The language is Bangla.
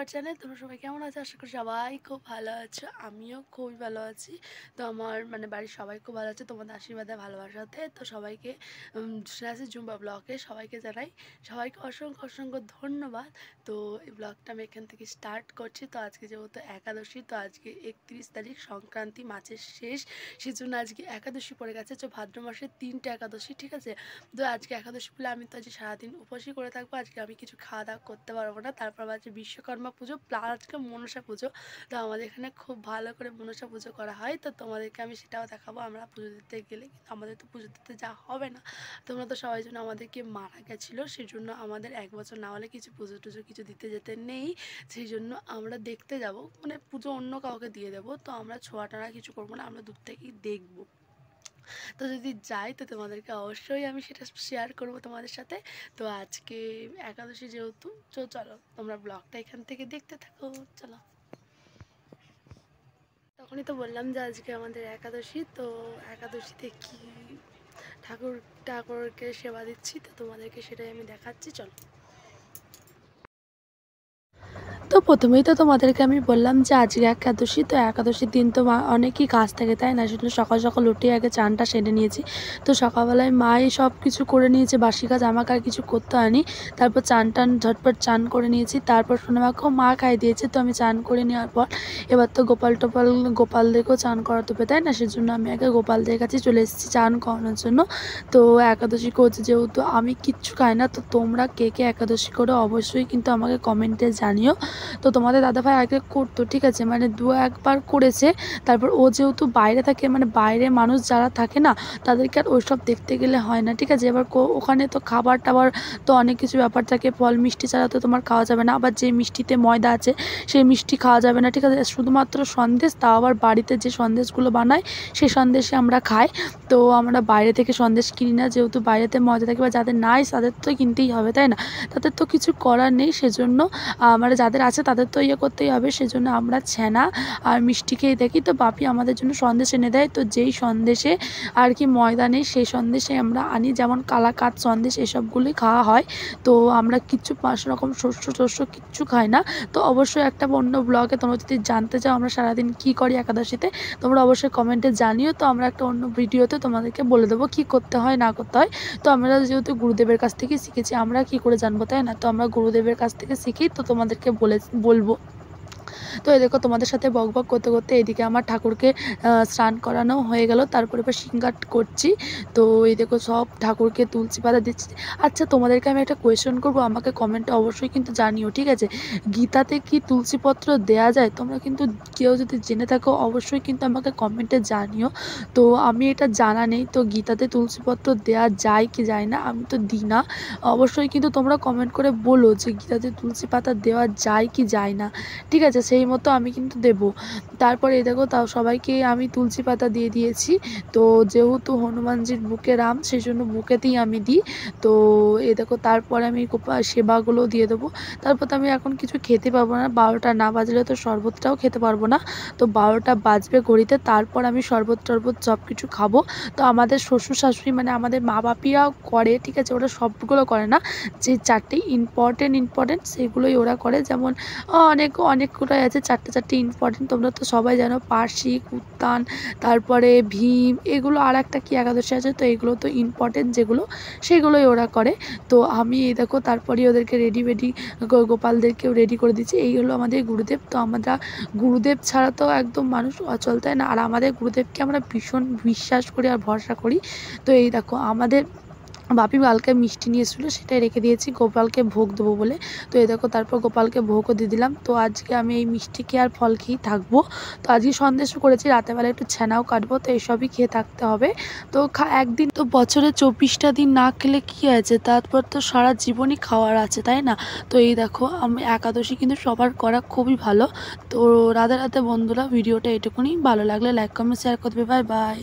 আমার চ্যানেল। তোমরা সবাই কেমন আছো? আশা করি সবাই খুব ভালো আছো। আমিও খুবই ভালো আছি। তো আমার বাড়ির সবাই খুব ভালো আছে তোমাদের আশীর্বাদে ভালোবাসাতে। তো সবাইকে শ্রেয়াসী জুম্বা ব্লগে সবাইকে জানাই, সবাইকে অসংখ্য অসংখ্য ধন্যবাদ। তো এই ব্লগটা আমি এখান থেকে স্টার্ট করছি। তো আজকে যেহেতু একাদশী, তো আজকে 31 তারিখ, সংক্রান্তি, মাসের শেষ, সেজন্য আজকে একাদশী পড়ে গেছে। তো ভাদ্র মাসের 3টে একাদশী, ঠিক আছে? তো আজকে একাদশী বলে আমি তো আজকে সারাদিন উপবাসই করে থাকবো। আজকে আমি কিছু খাওয়া দাওয়া করতে পারবো না। তারপর আজকে বিশ্বকর্মা পুজো প্লাস আজকে মনসা পুজো। তো আমাদের এখানে খুব ভালো করে মনসা পুজো করা হয়। তো তোমাদেরকে আমি সেটাও দেখাবো। আমরা পুজো দিতে গেলে কিন্তু আমাদের তো পুজো দিতে যাওয়া হবে না। তোমরা তো সবাই জন্য আমাদেরকে মারা গেছিলো, সেই জন্য আমাদের 1 বছর না হলে কিছু পুজো টুজো কিছু দিতে যেতে নেই। সেই জন্য আমরা দেখতে যাব, পুজো অন্য কাউকে দিয়ে দেবো। তো আমরা ছোঁয়া টানা কিছু করবো না, আমরা দূর থেকেই দেখবো। তো যদি যাই তো তোমাদেরকে অবশ্যই আমি সেটা শেয়ার করব তোমাদের সাথে। তো আজকে একাদশী যেহেতু, তো চলো তোমরা ব্লগটা এখান থেকে দেখতে থাকো। চলো। তখনই তো বললাম যে আজকে আমাদের একাদশী। তো একাদশীতে কি ঠাকুরকে সেবা দিচ্ছি, তো তোমাদেরকে সেটাই আমি দেখাচ্ছি। চলো। তো প্রথমেই তো তোমাদেরকে আমি বললাম যে আজকে একাদশী। তো একাদশীর দিন তো অনেকই কাজ থাকে, তাই না? সেজন্য সকাল সকাল উঠে আগে চানটা সেরে নিয়েছি। তো সকালবেলায় মাই সব কিছু করে নিয়েছে, বাসি কাজ আমাকে আর কিছু করতে হয়নি। তারপর চান ঝটপট চান করে নিয়েছি। তারপর সোনামাকেও মা খাইয়ে দিয়েছে। তো আমি চান করে নেওয়ার পর এবার তো গোপালদেরকেও চান করাতে হবে, তাই না? সেজন্য আমি আগে গোপালদের কাছে চলে এসেছি চান করানোর জন্য। তো একাদশী করছে যেহেতু, আমি কিচ্ছু খাই না। তো তোমরা কে কে একাদশী করে অবশ্যই কিন্তু আমাকে কমেন্টে জানিও। তো তোমাদের দাদাভাই আগে করতো, ঠিক আছে, দু একবার করেছে। তারপর ও যেহেতু বাইরে থাকে, বাইরে মানুষ যারা থাকে না, তাদেরকে আর ওইসব দেখতে গেলে হয় না, ঠিক আছে? এবার ওখানে তো খাবার টাবার তো অনেক কিছু ব্যাপার থাকে, ফল মিষ্টি ছাড়া তো তোমার খাওয়া যাবে না। আবার যে মিষ্টিতে ময়দা আছে সেই মিষ্টি খাওয়া যাবে না, ঠিক আছে? শুধুমাত্র সন্দেশ, তাও আবার বাড়িতে যে সন্দেশগুলো বানায় সেই সন্দেশে আমরা খাই। তো আমরা বাইরে থেকে সন্দেশ কিনি না, যেহেতু বাইরেতে ময়দা থাকে, বা যাদের নাই তাদের তো কিনতেই হবে, তাই না? তাদের তো কিছু করার নেই। সেজন্য যাদের আছে তাদের তো ইয়ে করতেই হবে। সেজন্য আমরা ছানা আর মিষ্টি খেয়ে থাকি। তো বাপি আমাদের জন্য সন্দেশ এনে দেয়। তো যেই সন্দেশে আর কি ময়দা নেই সেই সন্দেশে আমরা আনি, যেমন কালাকাঁদ সন্দেশ, এসবগুলোই খাওয়া হয়। তো আমরা কিচ্ছু 5 রকম শস্য কিচ্ছু খাই না। তো অবশ্যই একটা অন্য ব্লগে তোমরা যদি জানতে চাও আমরা সারাদিন কী করি একাদশীতে, তোমরা অবশ্যই কমেন্টে জানিও। তো আমরা একটা অন্য ভিডিওতে তোমাদেরকে বলে দেবো কী করতে হয় না করতে হয়। তো আমরা যেহেতু গুরুদেবের কাছ থেকে শিখেছি, আমরা কি করে জানবো, তাই না? তো আমরা গুরুদেবের কাছ থেকে শিখি, তো তোমাদেরকে বলবো। তো এই দেখো তোমাদের সাথে বকবক করতে করতে এদিকে আমার ঠাকুরকে স্নান করানো হয়ে গেল। তারপরে এবার শৃঙ্গার করছি। তো এই দেখো সব ঠাকুরকে তুলসী পাতা দিচ্ছি। আচ্ছা, তোমাদেরকে আমি একটা কোয়েশ্চেন করবো, আমাকে কমেন্টে অবশ্যই কিন্তু জানিও, ঠিক আছে? গীতাতে কি তুলসীপত্র দেয়া যায়? তোমরা কিন্তু কেউ যদি জেনে থাকো অবশ্যই কিন্তু আমাকে কমেন্টে জানিও। তো আমি এটা জানা নেই, তো গীতাতে তুলসীপত্র দেয়া যায় কি যায় না, আমি তো দিই না। অবশ্যই কিন্তু তোমরা কমেন্ট করে বলো যে গীতাতে তুলসী পাতা দেওয়া যায় কি যায় না, ঠিক আছে? সেই মতো আমি কিন্তু দেবো। তারপরে এই দেখো তাও সবাইকে আমি তুলসী পাতা দিয়ে দিয়েছি। তো যেহেতু হনুমানজির বুকে রাম, সেই জন্য বুকেতেই আমি দিই। তো এই দেখো তারপরে আমি সেবাগুলো দিয়ে দেবো। তারপর তো আমি এখন কিছু খেতে পারবো না, 12টা না বাজলে তো শরবতটাও খেতে পারবো না। তো 12টা বাজবে ঘড়িতে, তারপর আমি শরবত টরবত সব কিছু খাবো। তো আমাদের শ্বশুর শাশুড়ি আমাদের মা বাপিরাও করে, ঠিক আছে? ওরা সবগুলো করে না, যে 4টে ইম্পর্টেন্ট সেগুলোই ওরা করে। যেমন অনেকগুলোই আছে, 4টে ইম্পর্টেন্ট, তোমরা তো সবাই জানো, পার্শিক, উত্তান, তারপরে ভীম, এগুলো আর একটা কি একাদশী আছে, তো এগুলো তো ইম্পর্টেন্ট যেগুলো, সেগুলোই ওরা করে। তো আমি এই দেখো তারপরে ওদেরকে রেডি গোপালদেরকেও রেডি করে দিচ্ছি। এই হলো আমাদের গুরুদেব। তো আমরা গুরুদেব ছাড়া তো একদম মানুষ অচল, তাই না? আর আমাদের গুরুদেবকে আমরা ভীষণ বিশ্বাস করি আর ভরসা করি। তো এই দেখো আমাদের বাপি কালকে মিষ্টি নিয়ে এসেছিলো, সেটাই রেখে দিয়েছি গোপালকে ভোগ দেবো বলে। তো এই দেখো তারপর গোপালকে ভোগও দিয়ে দিলাম। তো আজকে আমি এই মিষ্টি খেয়ে আর ফল খেয়েই থাকবো। তো আজকে সন্দেশও করেছি, রাতেরবেলা একটু ছানাও কাটবো। তো এইসবই খেয়ে থাকতে হবে। তো একদিন তো বছরে 24টা দিন না খেলে কী আছে, তারপর তো সারা জীবনই খাওয়ার আছে, তাই না? তো এই দেখো আমি একাদশী কিন্তু সবার করা খুবই ভালো। তো রাধে রাধে বন্ধুরা, ভিডিওটা এটুকুনি। ভালো লাগলে লাইক কমেন্ট শেয়ার করবে। Bye bye.